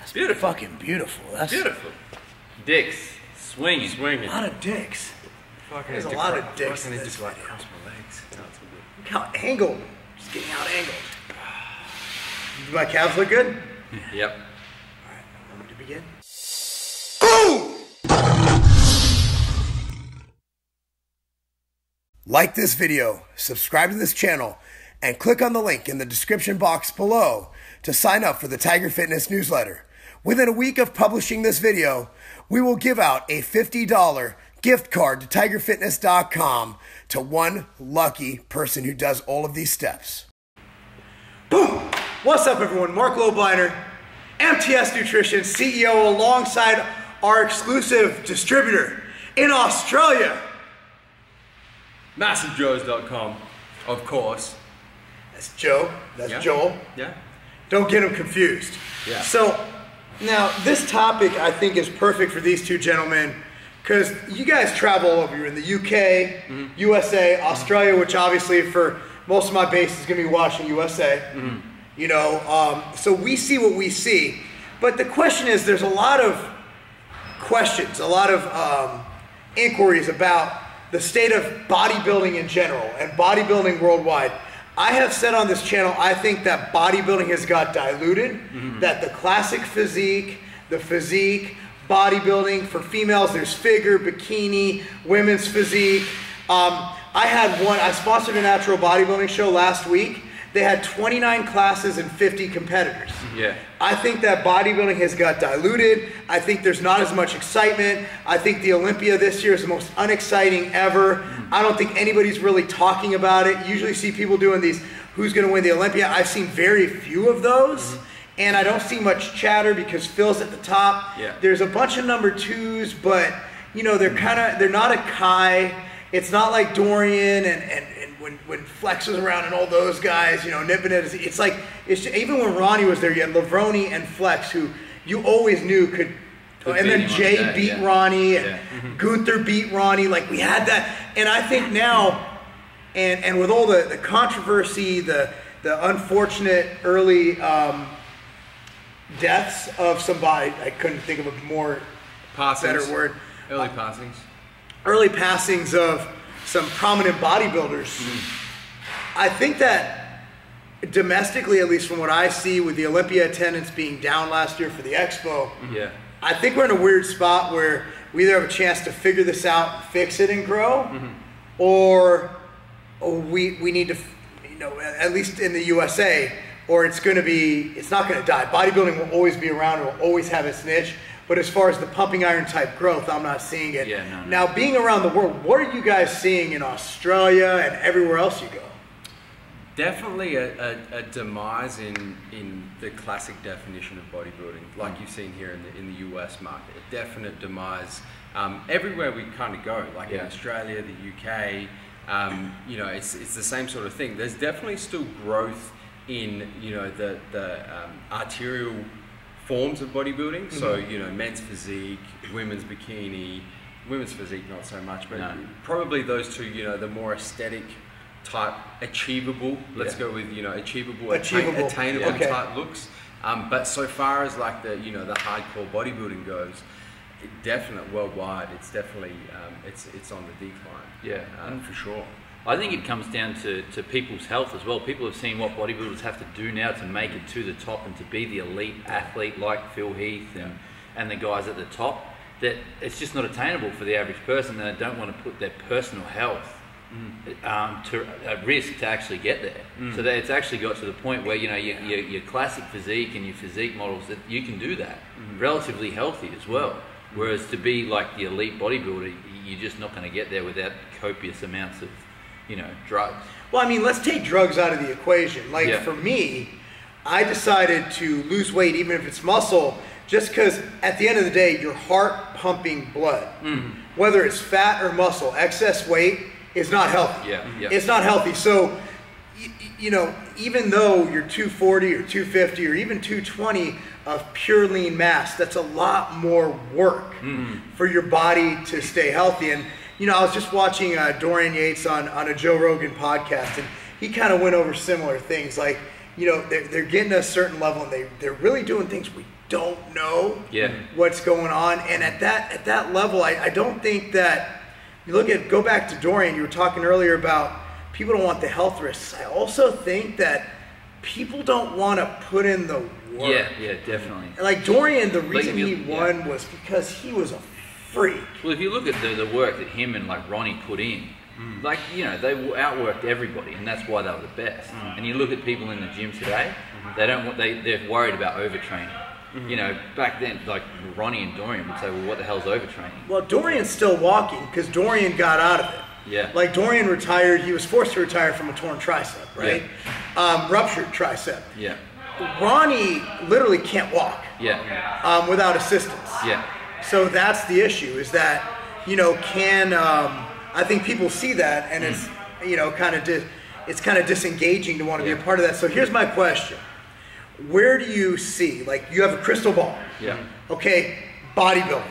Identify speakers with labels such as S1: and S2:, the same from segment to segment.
S1: That's beautiful. Fucking beautiful. That's
S2: beautiful. Dicks. Swinging.
S1: A lot of dicks. There's a lot of dicks in this video. Look how angled. Just getting out angled. Do my calves look good?
S2: Yep.
S1: Alright, I'm ready to begin. Boom! Like this video, subscribe to this channel, and click on the link in the description box below to sign up for the Tiger Fitness newsletter. Within a week of publishing this video, we will give out a $50 gift card to tigerfitness.com to one lucky person who does all of these steps. Boom! What's up, everyone? Marc Lobliner, MTS Nutrition CEO, alongside our exclusive distributor in Australia,
S2: MassiveJoes.com, of course.
S1: That's Joe. That's Joel.
S2: Yeah.
S1: Don't get them confused.
S2: Yeah.
S1: So, now this topic I think is perfect for these two gentlemen because you guys travel all over. You're in the UK, USA, Australia, which obviously for most of my base is going to be watching USA. You know, so we see what we see. But the question is, there's a lot of questions, a lot of inquiries about the state of bodybuilding in general and bodybuilding worldwide. I have said on this channel, I think that bodybuilding has got diluted, that the classic physique, the physique, bodybuilding, for females, there's figure, bikini, women's physique. I sponsored a natural bodybuilding show last week. They had 29 classes and 50 competitors.
S2: Yeah.
S1: I think that bodybuilding has got diluted. I think there's not as much excitement. I think the Olympia this year is the most unexciting ever. I don't think anybody's really talking about it. You usually see people doing these, who's gonna win the Olympia. I've seen very few of those. And I don't see much chatter because Phil's at the top.
S2: Yeah.
S1: There's a bunch of number twos, but you know, they're not a Kai. It's not like Dorian and when Flex was around and all those guys, you know, nipping it. It's like, even when Ronnie was there, you had Lavroni and Flex, who you always knew could and then Jay beat Ronnie, and Gunther beat Ronnie. Like, we had that. And I think now, and with all the controversy, the unfortunate early deaths of somebody, I couldn't think of a more better word.
S2: Early passings.
S1: Early passings of some prominent bodybuilders. I think that domestically, at least from what I see, with the Olympia attendance being down last year for the Expo, I think we're in a weird spot where we either have a chance to figure this out, fix it, and grow, or we need to, you know, at least in the USA, or it's not going to die. Bodybuilding will always be around. It will always have its niche. But as far as the pumping iron type growth, I'm not seeing it.
S2: No.
S1: Now, being around the world, what are you guys seeing in Australia and everywhere else you go?
S2: Definitely a demise in the classic definition of bodybuilding, like you've seen here in the US market. A definite demise everywhere we kind of go, like in Australia, the UK. You know, it's the same sort of thing. There's definitely still growth in, you know, the arterial forms of bodybuilding. So, you know, men's physique, women's bikini, women's physique not so much, but probably those two, you know, the more aesthetic type, achievable, let's go with, you know, attainable type looks. But so far as like the, you know, the hardcore bodybuilding goes, definite worldwide, it's definitely, it's on the decline, for sure.
S3: I think it comes down to people's health as well. People have seen what bodybuilders have to do now to make it to the top and to be the elite athlete like Phil Heath and the guys at the top, that it's just not attainable for the average person, and they don't want to put their personal health at risk to actually get there. So that it's actually got to the point where, you know, your classic physique and your physique models, that you can do that relatively healthy as well. Whereas to be like the elite bodybuilder, you're just not going to get there without copious amounts of, you know, drugs. Well,
S1: I mean, let's take drugs out of the equation. Like for me, I decided to lose weight, even if it's muscle, just because at the end of the day, your heart pumping blood, whether it's fat or muscle, excess weight is not healthy. It's not healthy. So, you know, even though you're 240 or 250 or even 220 of pure lean mass, that's a lot more work for your body to stay healthy. And you know, I was just watching Dorian Yates on a Joe Rogan podcast, and he kind of went over similar things. Like, you know, they're getting to a certain level, and they're really doing things we don't know what's going on. And at that level, I don't think that go back to Dorian. You were talking earlier about people don't want the health risks. I also think that people don't want to put in the work.
S3: Yeah, definitely.
S1: Like Dorian, the reason he won was because he was a freak.
S3: Well, if you look at the work that him and like Ronnie put in, like, you know, they outworked everybody, and that's why they were the best. And you look at people in the gym today, they're worried about overtraining. You know, back then, like Ronnie and Dorian would say, well, what the hell's overtraining?
S1: Well, Dorian's still walking because Dorian got out of it.
S3: Yeah.
S1: Like Dorian retired, he was forced to retire from a torn tricep, right? Yeah. Ruptured tricep.
S3: Yeah.
S1: Ronnie literally can't walk.
S3: Yeah.
S1: Without assistance.
S3: Yeah.
S1: So that's the issue, is that, you know, I think people see that, and it's, you know, it's kind of disengaging to want to be a part of that. So here's my question. Where do you see, like, you have a crystal ball.
S3: Yeah.
S1: Okay, bodybuilding.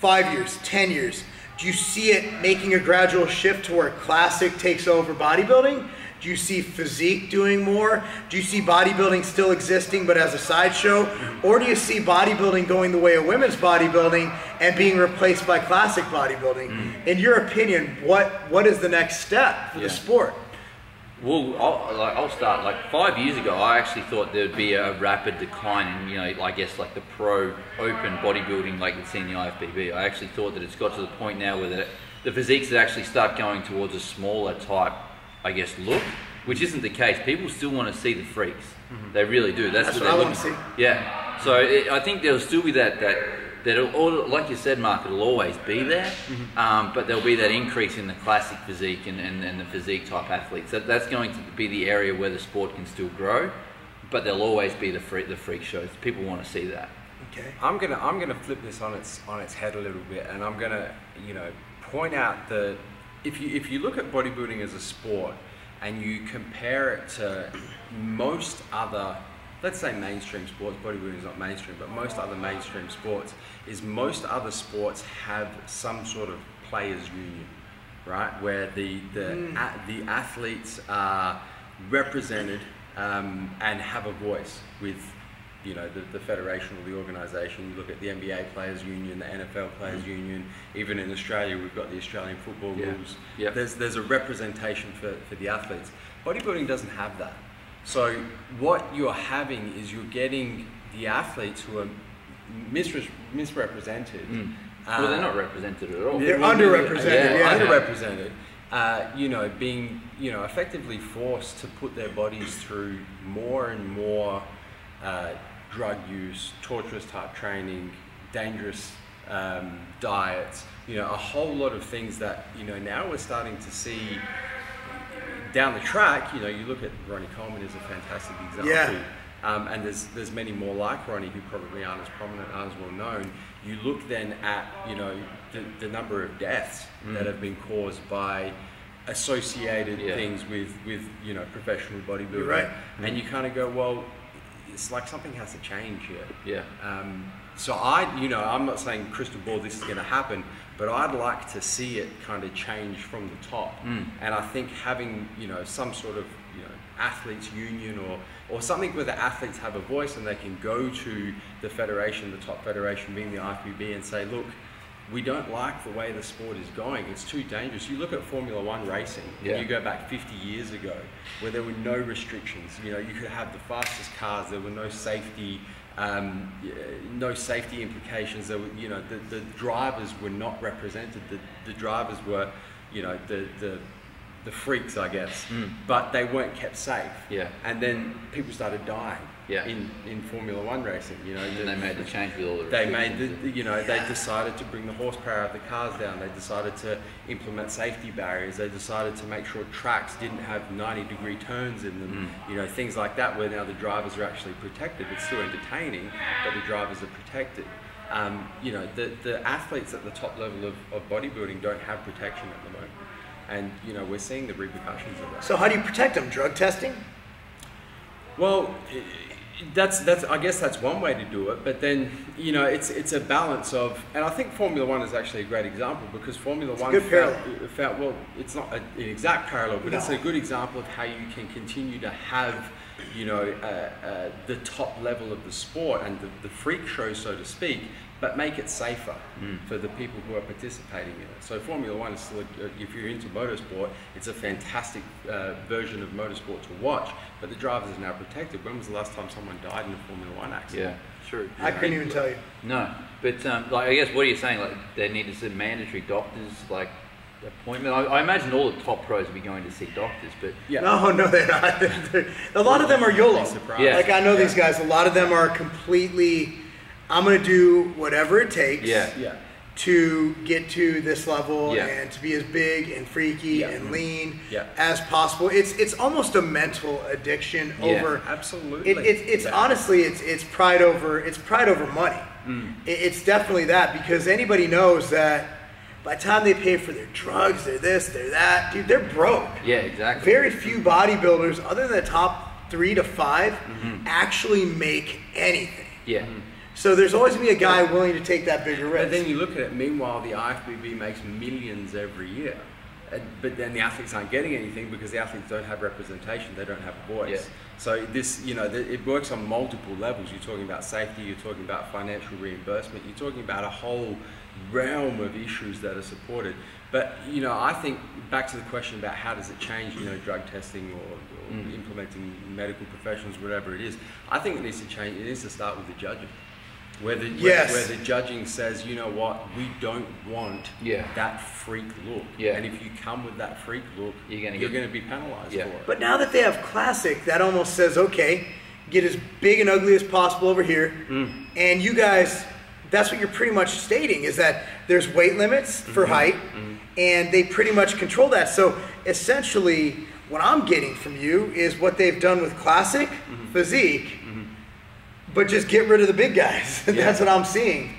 S1: 5 years, 10 years. Do you see it making a gradual shift to where classic takes over bodybuilding? Do you see physique doing more? Do you see bodybuilding still existing but as a sideshow? Or do you see bodybuilding going the way of women's bodybuilding and being replaced by classic bodybuilding? In your opinion, what is the next step for the sport?
S3: Well, I'll start. Like 5 years ago, I actually thought there would be a rapid decline in, you know, I guess like the pro open bodybuilding like it's in the IFBB. I actually thought that it's got to the point now where the physiques that actually start going towards a smaller type, I guess, look, which isn't the case. People still want to see the freaks. They really do. That's what
S1: I want to see.
S3: Yeah. So I think there'll still be that like you said, Mark, it'll always be there, but there'll be that increase in the classic physique and the physique type athletes. That's going to be the area where the sport can still grow, but there'll always be the freak shows. People want to see that.
S2: Okay. I'm gonna flip this on its head a little bit, and I'm gonna, you know, point out that if you look at bodybuilding as a sport and you compare it to most other, let's say mainstream sports, bodybuilding is not mainstream, but most other mainstream sports, most other sports have some sort of players union, right? Where the athletes are represented and have a voice with, you know, the federation or the organisation. You look at the NBA Players Union, the NFL Players Union. Even in Australia, we've got the Australian football rules. Yep. There's a representation for the athletes. Bodybuilding doesn't have that. So what you're having is you're getting the athletes who are misrepresented.
S3: Well, they're not represented at all.
S1: They're underrepresented.
S2: Underrepresented. You know, being, you know, effectively forced to put their bodies through more and more drug use, torturous type training, dangerous diets. You know, a whole lot of things that, you know, now we're starting to see down the track. You know, you look at Ronnie Coleman is a fantastic example.
S1: Yeah.
S2: And there's many more like Ronnie who probably aren't as prominent, aren't as well known. You look then at, you know, the number of deaths that have been caused by associated things with you know, professional bodybuilding.
S1: Right.
S2: And you kind of go, well, it's like something has to change here.
S3: Yeah.
S2: So I'm not saying crystal ball this is going to happen, but I'd like to see it kind of change from the top. And I think having, you know, some sort of, you know, athletes union or something where the athletes have a voice and they can go to the federation, the top federation being the IFBB, and say, look, we don't like the way the sport is going. It's too dangerous. You look at Formula One racing, and you go back 50 years ago, where there were no restrictions. You know, you could have the fastest cars. There were no safety implications. There were, you know, the drivers were not represented. The drivers were, you know, the freaks, I guess, but they weren't kept safe.
S3: Yeah.
S2: And then people started dying.
S3: Yeah.
S2: In Formula One racing, you know,
S3: and they made the change with all the
S2: they made they decided to bring the horsepower of the cars down. They decided to implement safety barriers. They decided to make sure tracks didn't have 90-degree turns in them. You know, things like that, where now the drivers are actually protected. It's still entertaining, but the drivers are protected. You know, the athletes at the top level of bodybuilding don't have protection at the moment, and you know, we're seeing the repercussions of that.
S1: So how do you protect them? Drug testing?
S2: Well, I guess that's one way to do it, but then, you know, it's a balance of, and I think Formula One is actually a great example, because Formula One well, it's not an exact parallel, but it's a good example of how you can continue to have the top level of the sport and the freak show, so to speak, but make it safer for the people who are participating in it. So Formula One is still, if you're into motorsport, it's a fantastic version of motorsport to watch, but the drivers are now protected. When was the last time someone died in a Formula One accident?
S3: Yeah, true.
S1: I couldn't even tell you.
S3: No, but like, I guess what are you saying? Like, there needed some mandatory doctors, like, appointment. I imagine all the top pros would be going to see doctors, but
S1: no, they're not. A lot of them are YOLO.
S3: Yeah.
S1: Like, I know these guys. A lot of them are completely, I'm going to do whatever it takes to get to this level and to be as big and freaky and lean as possible. It's almost a mental addiction over.
S2: Absolutely.
S1: It's honestly it's pride over money. It's definitely that, because anybody knows that by the time they pay for their drugs, they're this, they're that, dude, they're broke.
S3: Yeah, exactly.
S1: Very few bodybuilders, other than the top 3 to 5, actually make anything.
S3: Yeah.
S1: So there's always going to be a guy willing to take that bigger risk.
S2: But then you look at it, meanwhile, the IFBB makes millions every year. But then the athletes aren't getting anything because the athletes don't have representation, they don't have a voice.
S3: Yeah.
S2: So this, it works on multiple levels. You're talking about safety, you're talking about financial reimbursement, you're talking about a whole realm of issues that are supported. But I think back to the question about how does it change drug testing or implementing medical professionals, whatever it is, I think it needs to change. It needs to start with the judging, where the judging says, you know what, we don't want that freak look, and if you come with that freak look, you're going to be penalized for it.
S1: But now that they have classic, that almost says, okay, get as big and ugly as possible over here, and you guys, that's what you're pretty much stating, is that there's weight limits for height, and they pretty much control that. So essentially, what I'm getting from you is what they've done with classic physique, but just get rid of the big guys. That's what I'm seeing.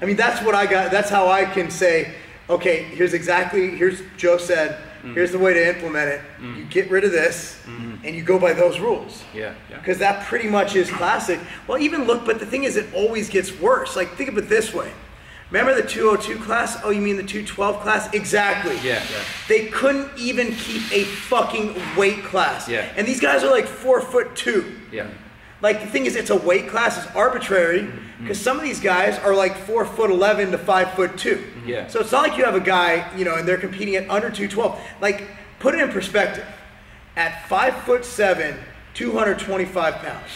S1: I mean, that's what I got. That's how I can say, okay, here's Joe said, here's the way to implement it. You get rid of this, and you go by those rules. Because that pretty much is classic. Well, but the thing is, it always gets worse. Like, think of it this way. Remember the 202 class? Oh, you mean the 212 class? Exactly. They couldn't even keep a fucking weight class. And these guys are like 4'2". Like, the thing is, it's a weight class. It's arbitrary because some of these guys are like 4'11" to 5'2". So it's not like you have a guy, and they're competing at under 212. Like, put it in perspective. At 5'7", 225 pounds,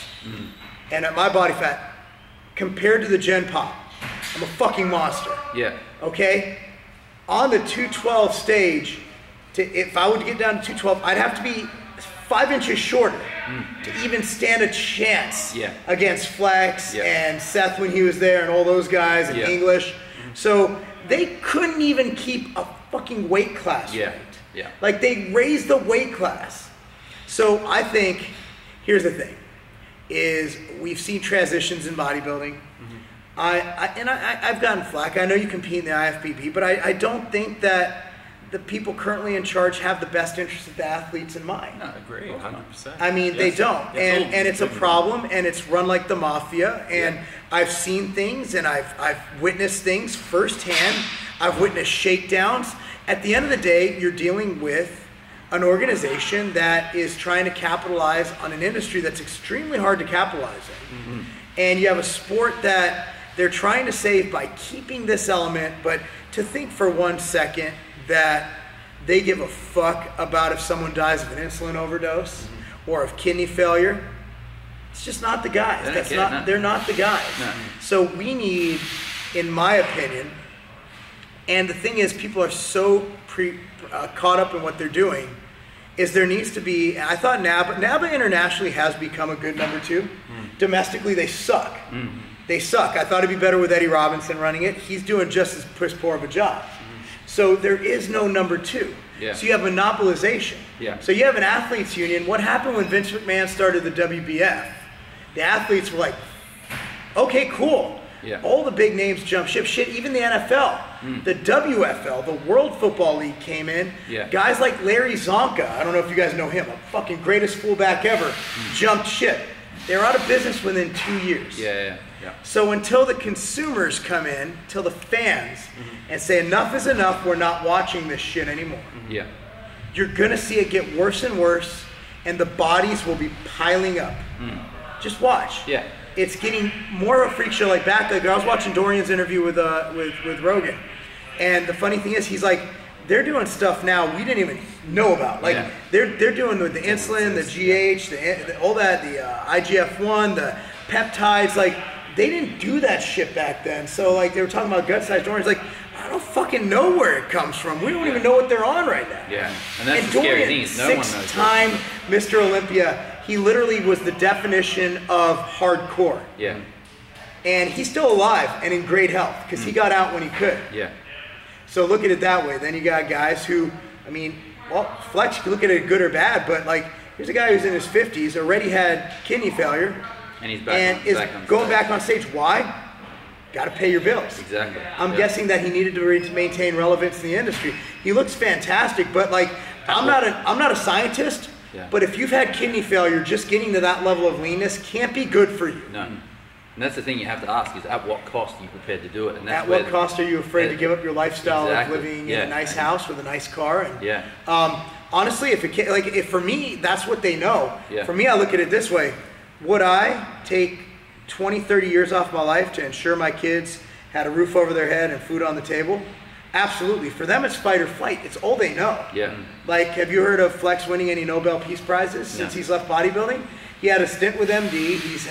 S1: and at my body fat, compared to the Gen Pop, I'm a fucking monster. Okay? On the 212 stage, if I were to get down to 212, I'd have to be 5 inches shorter to even stand a chance against Flex and Seth when he was there and all those guys and English. So they couldn't even keep a fucking weight class right. Like, they raised the weight class. So I think, here's the thing, is we've seen transitions in bodybuilding. I've gotten flack. I know you compete in the IFBB, but I don't think that the people currently in charge have the best interest of the athletes in mind.
S2: No, I agree, 100%.
S1: I mean, they don't. And it's a problem, and it's run like the mafia. And I've seen things, and I've witnessed things firsthand. I've witnessed shakedowns. At the end of the day, you're dealing with an organization that is trying to capitalize on an industry that's extremely hard to capitalize in. And you have a sport that they're trying to save by keeping this element, but to think for 1 second that they give a fuck about if someone dies of an insulin overdose or of kidney failure, it's just not the guys. They're not the guys. So we need, in my opinion, and the thing is, people are so caught up in what they're doing, is there needs to be, and I thought NABA internationally has become a good number 2. Domestically, they suck. They suck. I thought it'd be better with Eddie Robinson running it. He's doing just as piss poor of a job. So there is no number 2. So you have monopolization. So you have an athletes union. What happened when Vince McMahon started the WBF? The athletes were like, okay, cool. All the big names jump ship. Shit, even the NFL. The WFL, the World Football League, came in. Guys like Larry Zonka, I don't know if you guys know him, a fucking greatest fullback ever, jumped ship. They were out of business within 2 years. So until the consumers come in, till the fans, and say enough is enough, we're not watching this shit anymore. You're gonna see it get worse and worse, and the bodies will be piling up. Just watch.
S3: Yeah.
S1: It's getting more of a freak show. Like back, like I was watching Dorian's interview with Rogan, and the funny thing is, he's like, they're doing stuff now we didn't even know about. Like they're doing with the insulin, the GH, all that, the IGF-1, the peptides. Like they didn't do that shit back then. So like they were talking about gut size. Dorian's like, I don't fucking know where it comes from. We don't even know what they're on right now.
S3: Yeah, and that's the scary thing. Is no one knows.
S1: Six-time Mr. Olympia. He literally was the definition of hardcore.
S3: Yeah. And
S1: he's still alive and in great health because he got out when he could.
S3: Yeah.
S1: So look at it that way. Then you got guys who, I mean, well, Flex, you can look at it good or bad, but like, here's a guy who's in his 50s, already had kidney failure,
S3: and he's back
S1: and is going back on stage. Why? Got to pay your bills.
S3: Exactly.
S1: I'm guessing that he needed to maintain relevance in the industry. He looks fantastic, but like, I'm not a scientist.
S3: Yeah.
S1: But if you've had kidney failure, just getting to that level of leanness can't be good for you.
S3: No. And that's the thing you have to ask is at what cost are you prepared to do it? And that's
S1: at what cost are you afraid to give up your lifestyle of living in a nice house with a nice car? And, honestly, if for me, that's what they know.
S3: Yeah.
S1: For me, I look at it this way. Would I take 20, 30 years off my life to ensure my kids had a roof over their head and food on the table? Absolutely. For them, it's fight or flight. It's all they know.
S3: Yeah.
S1: Like, have you heard of Flex winning any Nobel Peace Prizes since he's left bodybuilding? He had a stint with MD. He was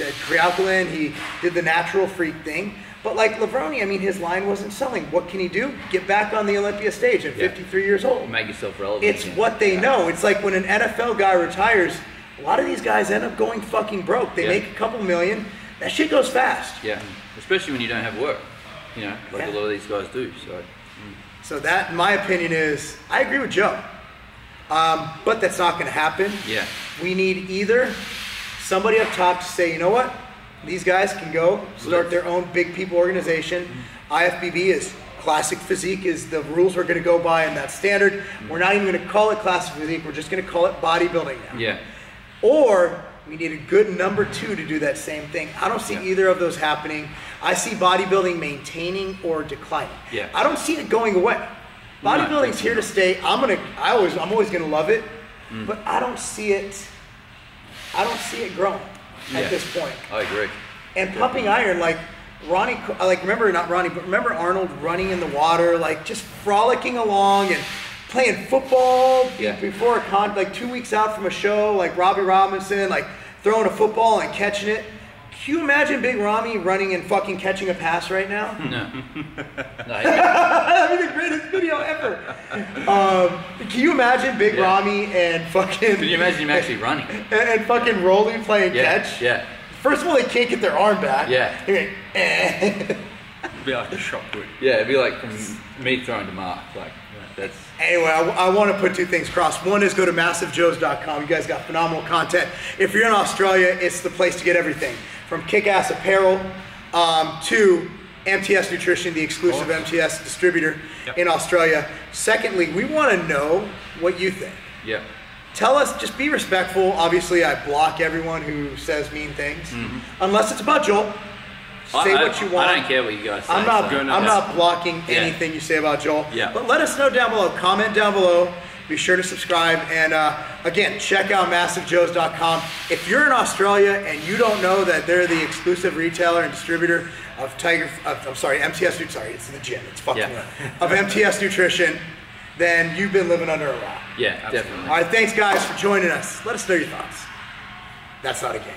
S1: at Crealkaline. He did the natural freak thing. But like Levrone, I mean, his line wasn't selling. What can he do? Get back on the Olympia stage at 53 years old.
S3: Make yourself relevant.
S1: It's what they know. It's like when an NFL guy retires, a lot of these guys end up going fucking broke. They make a couple million. That shit goes fast.
S3: Yeah. Especially when you don't have work. You know, like a lot of these guys do.
S1: So that, in my opinion, is, I agree with Joe. But that's not going to happen.
S3: Yeah.
S1: We need either somebody up top to say, you know what? These guys can go start their own big people organization. IFBB is classic physique is the rules we're going to go by and that's standard. We're not even going to call it classic physique. We're just going to call it bodybuilding now.
S3: Yeah.
S1: Or we need a good number two to do that same thing. I don't see either of those happening. I see bodybuilding maintaining or declining.
S3: Yeah.
S1: I don't see it going away. Bodybuilding's here to stay. I'm always gonna love it, but I don't see it growing at this point.
S3: I agree.
S1: And pumping iron, like Ronnie, remember Arnold running in the water, like just frolicking along and playing football before like 2 weeks out from a show, like Robbie Robinson, like throwing a football and catching it. Can you imagine Big Ramy running and fucking catching a pass right now?
S3: No.
S1: That'd be the greatest video ever. Can you imagine Big Ramy and fucking...
S3: Can you imagine him actually running?
S1: And fucking Rolly playing catch?
S3: Yeah.
S1: First of all, they can't get their arm back.
S3: Yeah.
S2: It'd be like a shot put.
S3: Yeah, it'd be like from me throwing to Mark. Like, that's...
S1: Anyway, I want to put two things across. One is go to massivejoes.com. You guys got phenomenal content. If you're in Australia, it's the place to get everything. From kick-ass apparel to MTS Nutrition, the exclusive MTS distributor in Australia. Secondly, we want to know what you think.
S3: Yeah.
S1: Tell us, just be respectful. Obviously, I block everyone who says mean things. Unless it's about Joel. Say what you want.
S3: I don't care what you guys say.
S1: I'm not blocking anything you say about Joel.
S3: Yeah.
S1: But let us know down below. Comment down below. Be sure to subscribe. And again, check out massivejoes.com. If you're in Australia and you don't know that they're the exclusive retailer and distributor of MTS, sorry, it's the gym. It's fucking of MTS Nutrition, then you've been living under a rock.
S3: Yeah, definitely.
S1: All right, thanks guys for joining us. Let us know your thoughts. That's not a game.